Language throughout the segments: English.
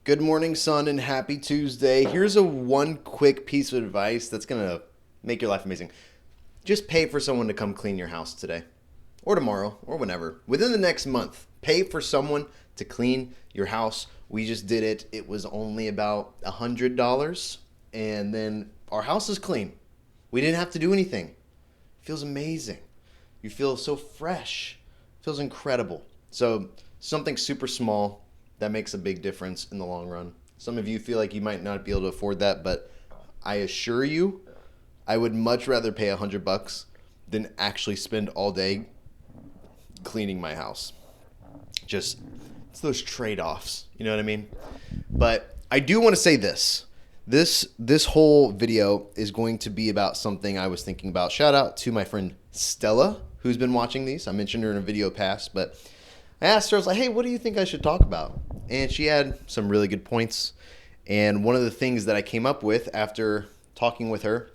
Good morning, son, and happy Tuesday. Here's a one quick piece of advice that's going to make your life amazing. Just pay for someone to come clean your house today, or tomorrow, or whenever. Within the next month, pay for someone to clean your house. We just did it. It was only about $100, and then our house is clean. We didn't have to do anything. It feels amazing. You feel so fresh. It feels incredible. So, something super small that makes a big difference in the long run. Some of you feel like you might not be able to afford that, but I assure you, I would much rather pay $100 than actually spend all day cleaning my house. Just, it's those trade-offs, you know what I mean? But I do want to say this. This whole video is going to be about something I was thinking about. Shout out to my friend Stella, who's been watching these. I mentioned her in a video past, but I asked her, I was like, hey, what do you think I should talk about? And she had some really good points. And one of the things that I came up with after talking with her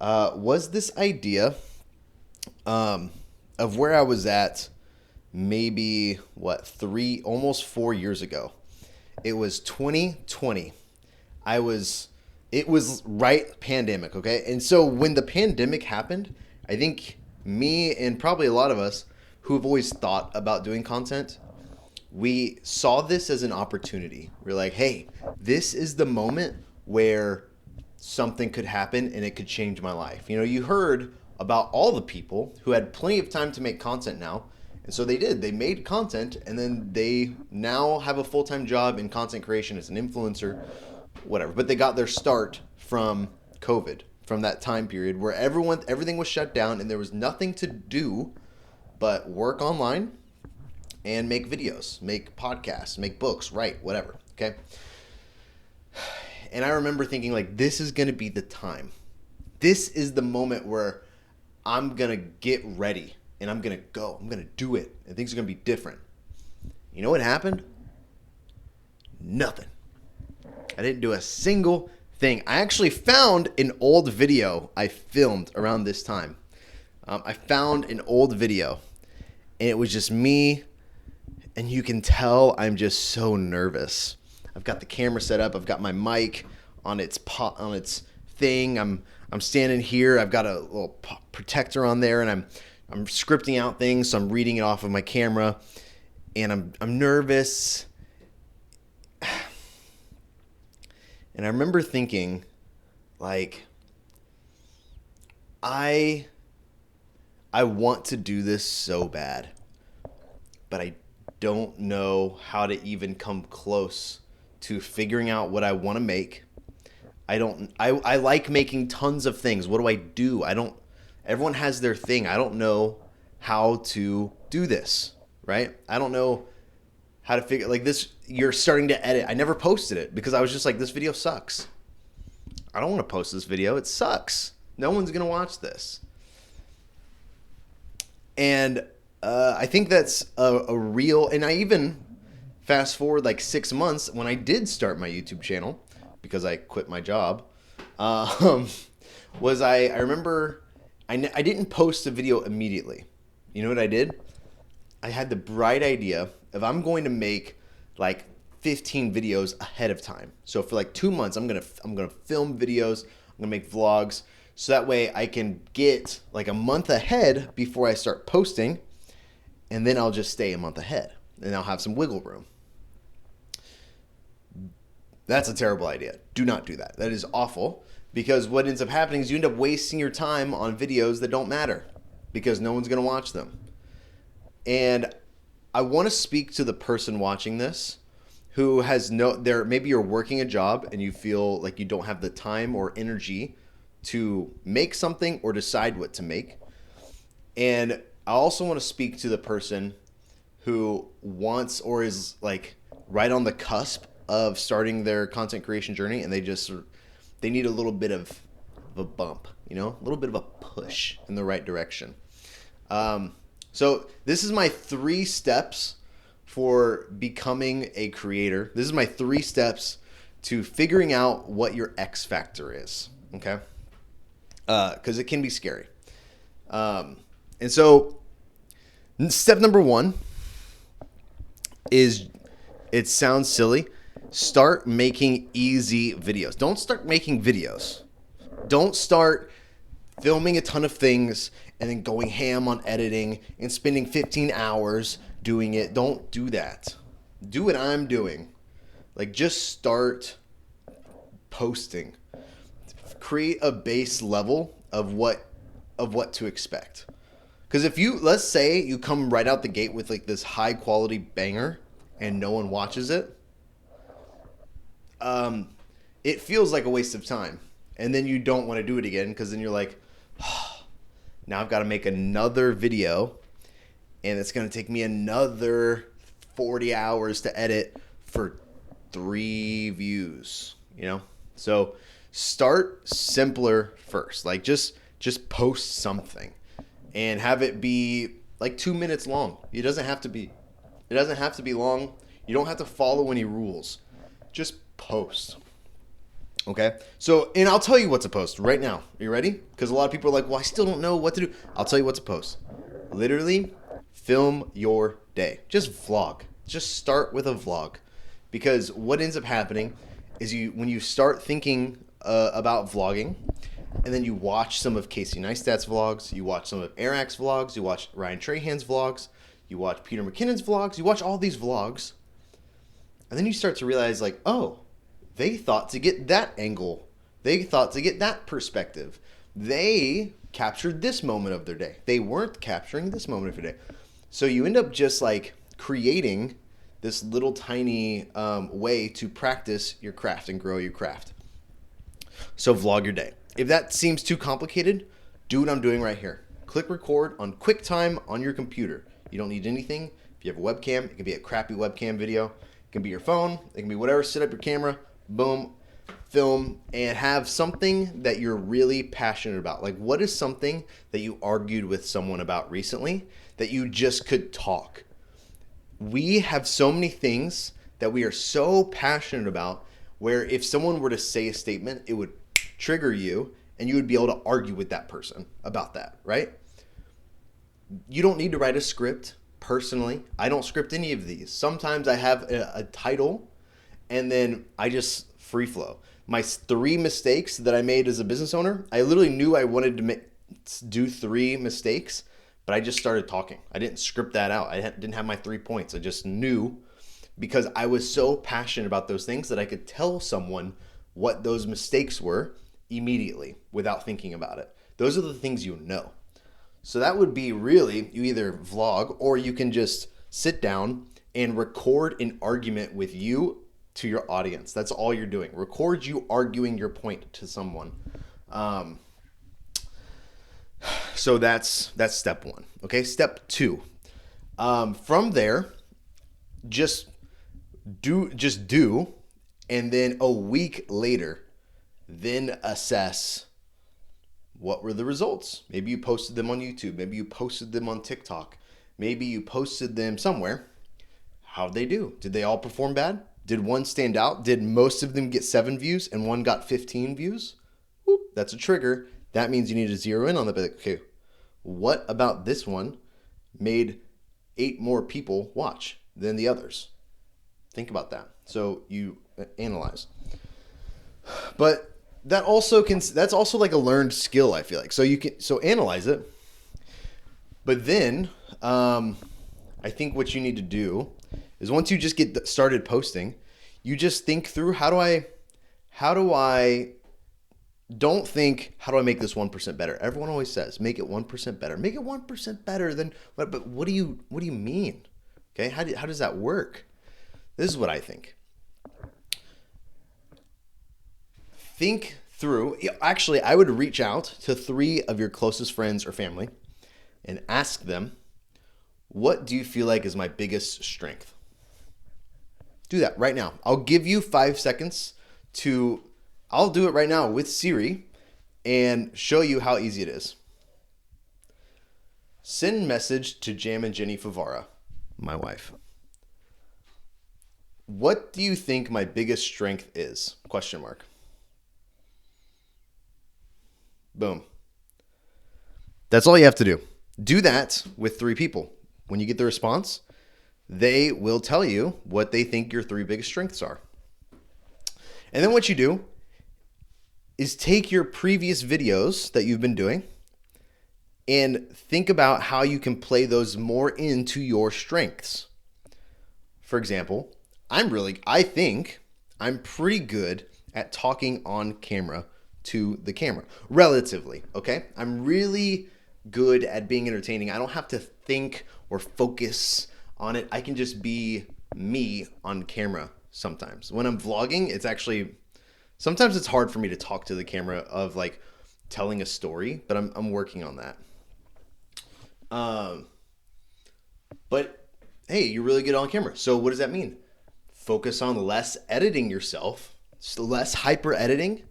was this idea of where I was at maybe, almost 4 years ago. It was 2020. It was right pandemic, okay? And so when the pandemic happened, I think me and probably a lot of us who have always thought about doing content, we saw this as an opportunity. We're like, hey, this is the moment where something could happen and it could change my life. You know, you heard about all the people who had plenty of time to make content now. And so they did. They made content and then they now have a full-time job in content creation as an influencer, whatever. But they got their start from COVID, from that time period where everything was shut down and there was nothing to do but work online and make videos, make podcasts, make books, write, whatever, okay? And I remember thinking, like, this is going to be the time. This is the moment where I'm going to get ready and I'm going to go. I'm going to do it and things are going to be different. You know what happened? Nothing. I didn't do a single thing. I actually found an old video I filmed around this time. I found an old video, and it was just me, and you can tell I'm just so nervous. I've got the camera set up. I've got my mic on its thing. I'm standing here. I've got a little protector on there, and I'm scripting out things, so I'm reading it off of my camera, and I'm nervous. And I remember thinking, like, I want to do this so bad, but I don't know how to even come close to figuring out what I want to make. I like making tons of things. What do? Everyone has their thing. I don't know how to do this, right? I don't know how to figure, like this, you're starting to edit. I never posted it because I was just like, this video sucks. I don't want to post this video. It sucks. No one's going to watch this. And I think that's a real, and I even fast forward like 6 months when I did start my YouTube channel because I quit my job, was I remember I didn't post a video immediately. You know what I did? I had the bright idea of I'm going to make like 15 videos ahead of time. So for like 2 months, I'm gonna film videos. I'm gonna make vlogs. So that way I can get like a month ahead before I start posting, and then I'll just stay a month ahead and I'll have some wiggle room. That's a terrible idea. Do not do that. That is awful because what ends up happening is you end up wasting your time on videos that don't matter because no one's going to watch them. And I want to speak to the person watching this who has maybe you're working a job and you feel like you don't have the time or energy to make something or decide what to make. And I also want to speak to the person who wants or is like right on the cusp of starting their content creation journey and they need a little bit of a bump, you know, a little bit of a push in the right direction. So this is my 3 steps for becoming a creator. This is my 3 steps to figuring out what your X factor is, okay? Because it can be scary. And so step number 1 is, it sounds silly, Start making easy videos. Don't start making videos. Don't start filming a ton of things and then going ham on editing and spending 15 hours doing it. Don't do that. Do what I'm doing. Like, just start posting. Create a base level of what to expect. Because if you, let's say you come right out the gate with like this high quality banger and no one watches it, it feels like a waste of time. And then you don't want to do it again, because then you're like, oh, now I've got to make another video and it's going to take me another 40 hours to edit for 3 views, you know? So start simpler first. Like, just post something and have it be like 2 minutes long. It doesn't have to be long. You don't have to follow any rules. Just post. Okay? So, and I'll tell you what to post right now. Are you ready? Because a lot of people are like, well, I still don't know what to do. I'll tell you what to post. Literally, film your day. Just vlog. Just start with a vlog. Because what ends up happening is when you start thinking about vlogging, and then you watch some of Casey Neistat's vlogs, you watch some of Eric's vlogs, you watch Ryan Trahan's vlogs, you watch Peter McKinnon's vlogs, you watch all these vlogs, and then you start to realize, like, oh, they thought to get that angle. They thought to get that perspective. They captured this moment of their day. They weren't capturing this moment of your day. So you end up just like creating this little tiny way to practice your craft and grow your craft. So vlog your day. If that seems too complicated, do what I'm doing right here. Click record on QuickTime on your computer. You don't need anything. If you have a webcam, it can be a crappy webcam video. It can be your phone. It can be whatever. Set up your camera. Boom. Film. And have something that you're really passionate about. Like, what is something that you argued with someone about recently that you just could talk? We have so many things that we are so passionate about where if someone were to say a statement, it would trigger you and you would be able to argue with that person about that, right? You don't need to write a script. Personally, I don't script any of these. Sometimes I have a title and then I just free flow. My 3 mistakes that I made as a business owner, I literally knew I wanted to do 3 mistakes, but I just started talking. I didn't script that out. I didn't have my 3 points. I just knew, because I was so passionate about those things that I could tell someone what those mistakes were immediately without thinking about it. Those are the things you know. So that would be really, you either vlog or you can just sit down and record an argument with you to your audience. That's all you're doing. Record you arguing your point to someone. So that's step 1. Okay, step 2. From there, just do, and then a week later, then assess what were the results. Maybe you posted them on YouTube. Maybe you posted them on TikTok. Maybe you posted them somewhere. How'd they do? Did they all perform bad? Did one stand out? Did most of them get 7 views and one got 15 views? Whoop, that's a trigger. That means you need to zero in on the, okay, what about this one made 8 more people watch than the others? Think about that. So you analyze. But that's also like a learned skill, I feel like. So analyze it. But then I think what you need to do is, once you just get started posting, you just think through, how do I don't think, how do I make this 1% better? Everyone always says, make it 1% better. Make it 1% better than what? But what do you mean? Okay, how does that work? This is what I think. Think through. Actually, I would reach out to 3 of your closest friends or family and ask them, what do you feel like is my biggest strength? Do that right now. I'll give you 5 seconds I'll do it right now with Siri and show you how easy it is. Send message to Jam and Jenny Favara, my wife. What do you think my biggest strength is? Question mark. Boom. That's all you have to do. Do that with 3 people. When you get the response, they will tell you what they think your 3 biggest strengths are. And then what you do is take your previous videos that you've been doing and think about how you can play those more into your strengths. For example, I think I'm pretty good at talking on camera to the camera, relatively, okay? I'm really good at being entertaining. I don't have to think or focus on it. I can just be me on camera sometimes. When I'm vlogging, sometimes it's hard for me to talk to the camera of like telling a story, but I'm working on that. But hey, you're really good on camera. So what does that mean? Focus on less editing yourself, less hyper editing.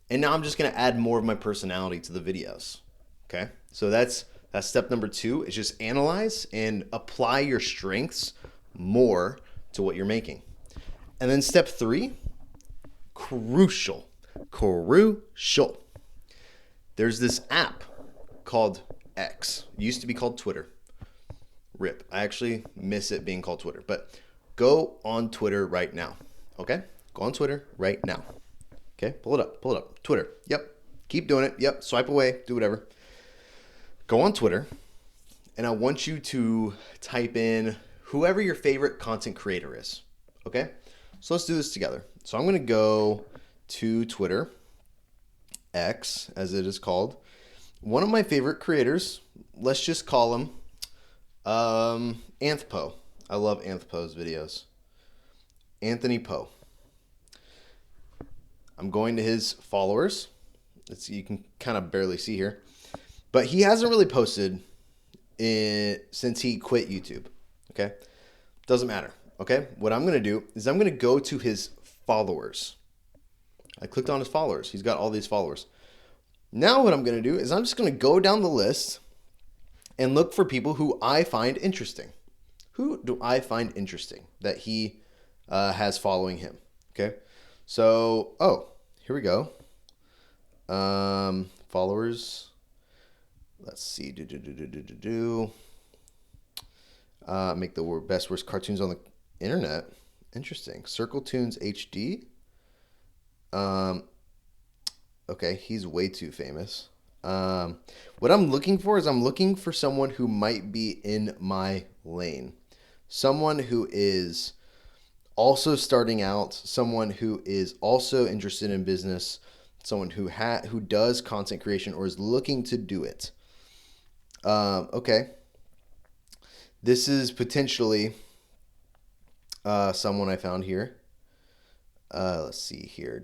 And now I'm just going to add more of my personality to the videos. Okay. So that's step number 2 is just analyze and apply your strengths more to what you're making. And then step 3, crucial. There's this app called X. It used to be called Twitter. RIP. I actually miss it being called Twitter. But go on Twitter right now. Okay? Go on Twitter right now. Okay? Pull it up. Twitter. Yep. Keep doing it. Yep. Swipe away. Do whatever. Go on Twitter. And I want you to type in whoever your favorite content creator is. Okay? So let's do this together. So I'm going to go to Twitter, X as it is called. One of my favorite creators, let's just call him Anthpo. I love Anthpo's videos. Anthony Poe. I'm going to his followers. You can kind of barely see here. But he hasn't really posted since he quit YouTube. Okay? Doesn't matter. Okay? What I'm going to do is I'm going to go to his followers. I clicked on his followers. He's got all these followers. Now what I'm going to do is I'm just going to go down the list and look for people who I find interesting. Who do I find interesting that he has following him? Okay? So, here we go. Followers. Let's see. Make the best worst cartoons on the internet. Interesting. Circle Tunes HD. Okay, he's way too famous. What I'm looking for is I'm looking for someone who might be in my lane. Someone who is also starting out, someone who is also interested in business, someone who does content creation or is looking to do it. Okay. This is potentially someone I found here. Let's see here.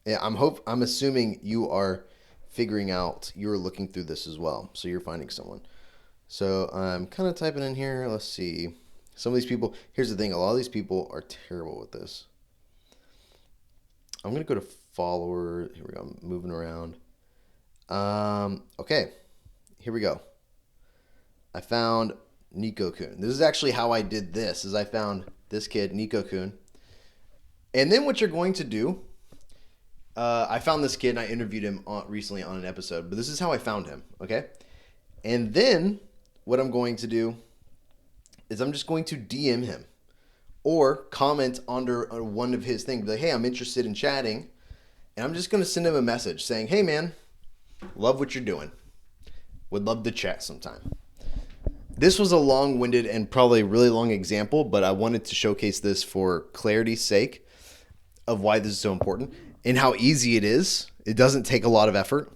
Yeah, I'm assuming you are figuring out, you're looking through this as well. So you're finding someone. So I'm kind of typing in here. Let's see. Some of these people, here's the thing. A lot of these people are terrible with this. I'm going to go to follower. Here we go. I'm moving around. Okay. Here we go. I found Nico Kun. This is actually how I did this, is I found this kid, Nico Kun. And then what you're going to do, I found this kid and I interviewed him recently on an episode, but this is how I found him, okay? And then what I'm going to do is I'm just going to DM him or comment under one of his things. Be like, hey, I'm interested in chatting. And I'm just going to send him a message saying, hey, man, love what you're doing. Would love to chat sometime. This was a long-winded and probably really long example, but I wanted to showcase this for clarity's sake of why this is so important and how easy it is. It doesn't take a lot of effort.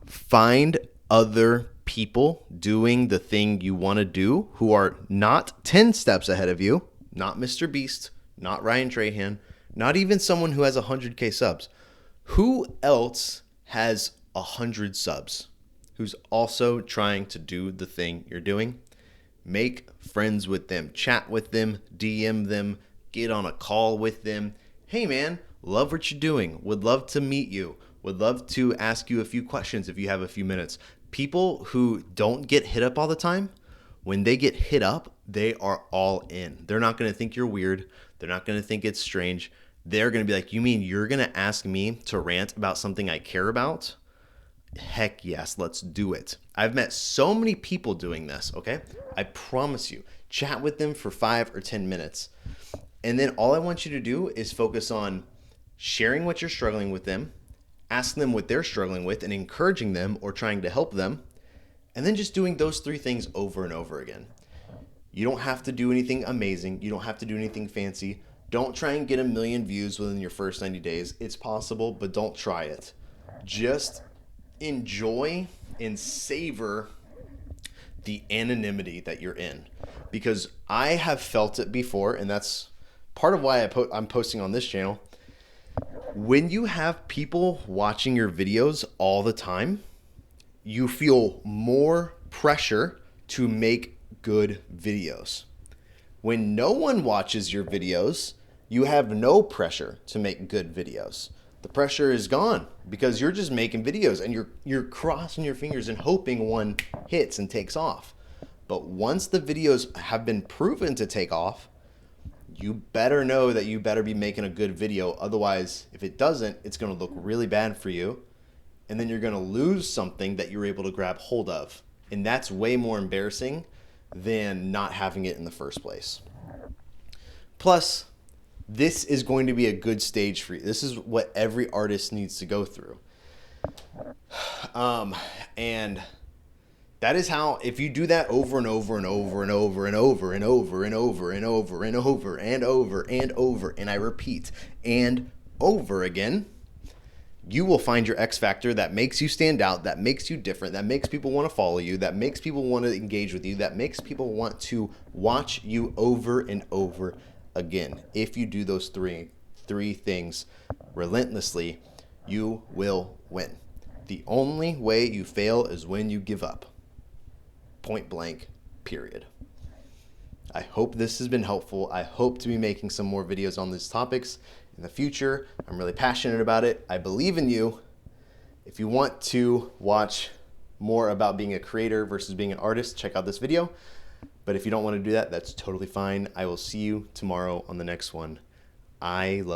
Find other people doing the thing you want to do who are not 10 steps ahead of you, not Mr. Beast, not Ryan Trahan, not even someone who has 100K subs. Who else has 100 subs? Who's also trying to do the thing you're doing? Make friends with them, chat with them, DM them, get on a call with them. Hey man, love what you're doing. Would love to meet you. Would love to ask you a few questions if you have a few minutes. People who don't get hit up all the time, when they get hit up, they are all in. They're not going to think you're weird. They're not going to think it's strange. They're going to be like, you mean you're going to ask me to rant about something I care about? Heck yes, let's do it. I've met so many people doing this, okay? I promise you. Chat with them for 5 or 10 minutes. And then all I want you to do is focus on sharing what you're struggling with them, asking them what they're struggling with and encouraging them or trying to help them, and then just doing those 3 things over and over again. You don't have to do anything amazing. You don't have to do anything fancy. Don't try and get 1 million views within your first 90 days. It's possible, but don't try it. Just enjoy and savor the anonymity that you're in, because I have felt it before, and that's part of why I'm posting on this channel. When you have people watching your videos all the time, you feel more pressure to make good videos. When no one watches your videos, you have no pressure to make good videos. The pressure is gone because you're just making videos and you're crossing your fingers and hoping one hits and takes off. But once the videos have been proven to take off, you better know that you better be making a good video. Otherwise, if it doesn't, it's going to look really bad for you. And then you're going to lose something that you're able to grab hold of. And that's way more embarrassing than not having it in the first place. Plus, this is going to be a good stage for you. This is what every artist needs to go through. And that is how, if you do that over and over and over and over and over and over and over and over and over and over and over, and I repeat, and over again, you will find your X factor that makes you stand out, that makes you different, that makes people want to follow you, that makes people want to engage with you, that makes people want to watch you over and over again. If you do those three things relentlessly, you will win. The only way you fail is when you give up. Point blank, period. I hope this has been helpful. I hope to be making some more videos on these topics in the future. I'm really passionate about it. I believe in you. If you want to watch more about being a creator versus being an artist, check out this video. But if you don't want to do that, that's totally fine. I will see you tomorrow on the next one. I love